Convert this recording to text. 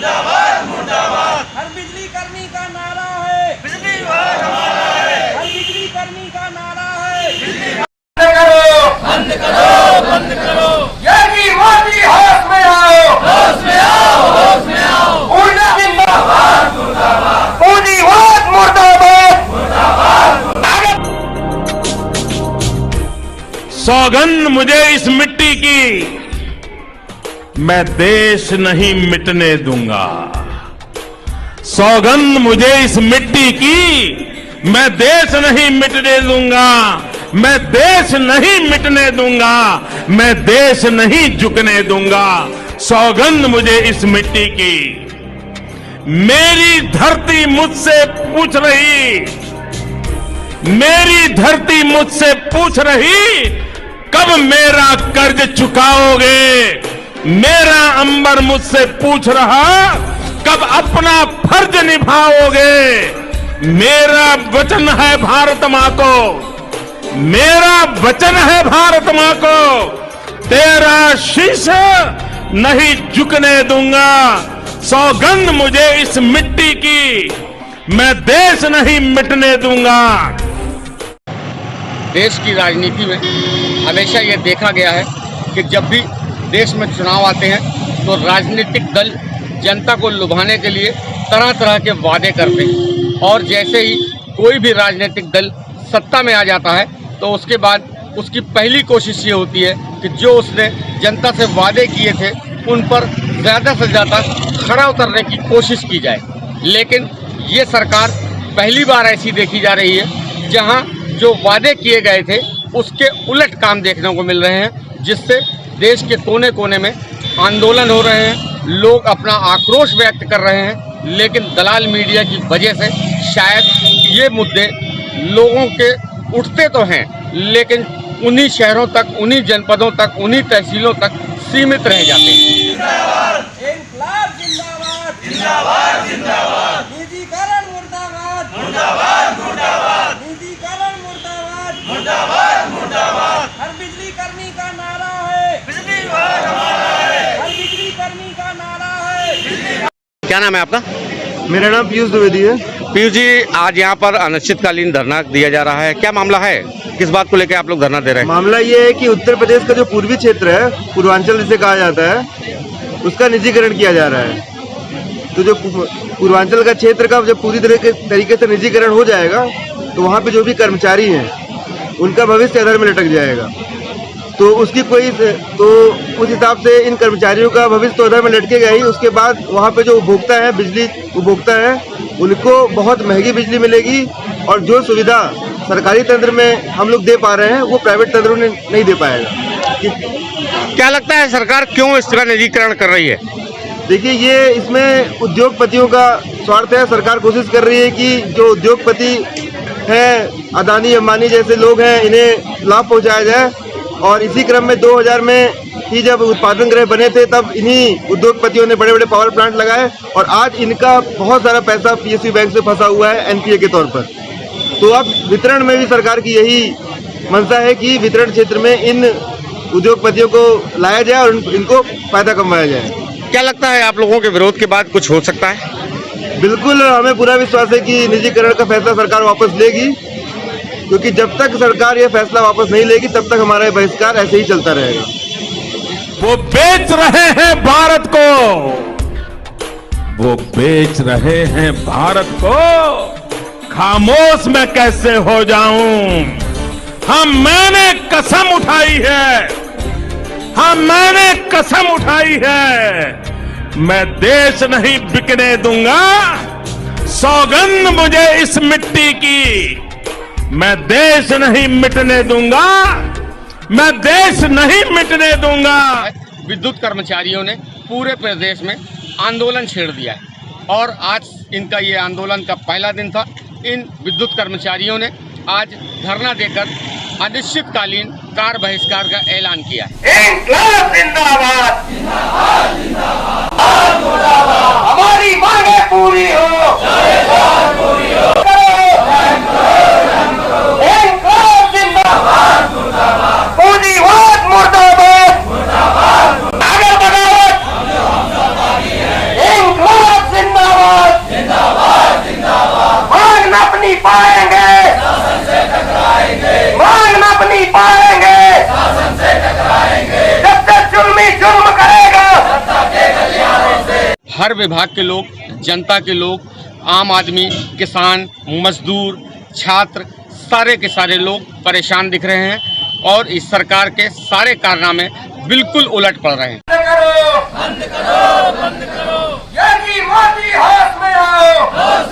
मुर्दाबाद मुर्दाबाद। हर बिजली कर्मी का नारा है, बिजली विभाग हमारा है। हर बिजली कर्मी का नारा है, बिजली बंद करो बंद करो बंद करो। योगी मोदी होश में आओ होश में आओ होश में आओ। ऊर्जा जिंदाबाद मुर्दाबाद। मोदी वाद मुर्दाबाद मुर्दाबाद। सौगंध मुझे इस मिट्टी की, मैं देश नहीं मिटने दूंगा। सौगंध मुझे इस मिट्टी की, मैं देश नहीं मिटने दूंगा। मैं देश नहीं मिटने दूंगा, मैं देश नहीं झुकने दूंगा। सौगंध मुझे इस मिट्टी की। मेरी धरती मुझसे पूछ रही, मेरी धरती मुझसे पूछ रही, कब मेरा कर्ज चुकाओगे। मेरा अंबर मुझसे पूछ रहा, कब अपना फर्ज निभाओगे। मेरा वचन है भारत मां को, मेरा वचन है भारत मां को, तेरा शीश नहीं झुकने दूंगा। सौगंध मुझे इस मिट्टी की, मैं देश नहीं मिटने दूंगा। देश की राजनीति में हमेशा ये देखा गया है कि जब भी देश में चुनाव आते हैं तो राजनीतिक दल जनता को लुभाने के लिए तरह तरह के वादे करते हैं, और जैसे ही कोई भी राजनीतिक दल सत्ता में आ जाता है तो उसके बाद उसकी पहली कोशिश ये होती है कि जो उसने जनता से वादे किए थे उन पर ज़्यादा से ज़्यादा खरा उतरने की कोशिश की जाए। लेकिन ये सरकार पहली बार ऐसी देखी जा रही है जहां जो वादे किए गए थे उसके उलट काम देखने को मिल रहे हैं, जिससे देश के कोने कोने में आंदोलन हो रहे हैं, लोग अपना आक्रोश व्यक्त कर रहे हैं। लेकिन दलाल मीडिया की वजह से शायद ये मुद्दे लोगों के उठते तो हैं लेकिन उन्हीं शहरों तक, उन्हीं जनपदों तक, उन्हीं तहसीलों तक सीमित रह जाते हैं। इनकलाब जिंदाबाद जिंदाबाद जिंदाबाद। निजीकरण मुर्दाबाद मुर्दाबाद मुर्दाबाद। निजीकरण मुर्दाबाद मुर्दाबाद मुर्दाबाद। हर बिजली कर्मी का नारा है, बिजली विभाग हमारा है। हर बिजली कर्मी का नारा है। क्या नाम है आपका? मेरा नाम पीयूष द्विवेदी है। पीयूष जी, आज यहाँ पर अनिश्चितकालीन धरना दिया जा रहा है, क्या मामला है? किस बात को लेकर आप लोग धरना दे रहे हैं? मामला ये है कि उत्तर प्रदेश का जो पूर्वी क्षेत्र है, पूर्वांचल जिसे कहा जाता है, उसका निजीकरण किया जा रहा है। तो जो पूर्वांचल का क्षेत्र का जब पूरी तरीके से निजीकरण हो जाएगा तो वहाँ पे जो भी कर्मचारी हैं उनका भविष्य अधर में लटक जाएगा। तो उसकी उस हिसाब से इन कर्मचारियों का भविष्य तो अधर में लटकेगा ही। उसके बाद वहाँ पे जो उपभोक्ता है, बिजली उपभोक्ता है, उनको बहुत महंगी बिजली मिलेगी, और जो सुविधा सरकारी तंत्र में हम लोग दे पा रहे हैं वो प्राइवेट तंत्रों ने नहीं दे पाएगा। क्या लगता है सरकार क्यों इस तरह निजीकरण कर रही है? देखिए, ये इसमें उद्योगपतियों का स्वार्थ है। सरकार कोशिश कर रही है कि जो उद्योगपति हैं, अदानी अंबानी जैसे लोग हैं, इन्हें लाभ पहुंचाया जाए। और इसी क्रम में 2000 में ही जब उत्पादन गृह बने थे तब इन्हीं उद्योगपतियों ने बड़े बड़े पावर प्लांट लगाए, और आज इनका बहुत सारा पैसा पीएसयू बैंक से फंसा हुआ है एनपीए के तौर पर। तो अब वितरण में भी सरकार की यही मंशा है कि वितरण क्षेत्र में इन उद्योगपतियों को लाया जाए और इनको फायदा कमाया जाए। क्या लगता है आप लोगों के विरोध के बाद कुछ हो सकता है? बिल्कुल, हमें पूरा विश्वास है कि निजीकरण का फैसला सरकार वापस लेगी, क्योंकि जब तक सरकार यह फैसला वापस नहीं लेगी तब तक हमारा बहिष्कार ऐसे ही चलता रहेगा। वो बेच रहे हैं भारत को, वो बेच रहे हैं भारत को, खामोश मैं कैसे हो जाऊं। हाँ, मैंने कसम उठाई है, हाँ मैंने कसम उठाई है, मैं देश नहीं बिकने दूंगा। सौगंध मुझे इस मिट्टी की, मैं देश नहीं मिटने दूंगा, मैं देश नहीं मिटने दूंगा। विद्युत कर्मचारियों ने पूरे प्रदेश में आंदोलन छेड़ दिया है और आज इनका ये आंदोलन का पहला दिन था। इन विद्युत कर्मचारियों ने आज धरना देकर अनिश्चितकालीन कार बहिष्कार का ऐलान किया है। इनकलाब जिंदाबाद जिंदाबाद जिंदाबाद। हमारी मांगे पूरी हो, पूरी हो। इनकलाब जिंदाबाद मुर्दाबाद। मोदी वाद मुर्दाबाद मुर्दाबाद। आगे बगावत इनकलाब विभाग के लोग, जनता के लोग, आम आदमी, किसान, मजदूर, छात्र, सारे के सारे लोग परेशान दिख रहे हैं और इस सरकार के सारे कारनामे बिल्कुल उलट पड़ रहे हैं। बंद करो, बंद करो, बंद करो। योगी मोदी होश में आओ, होश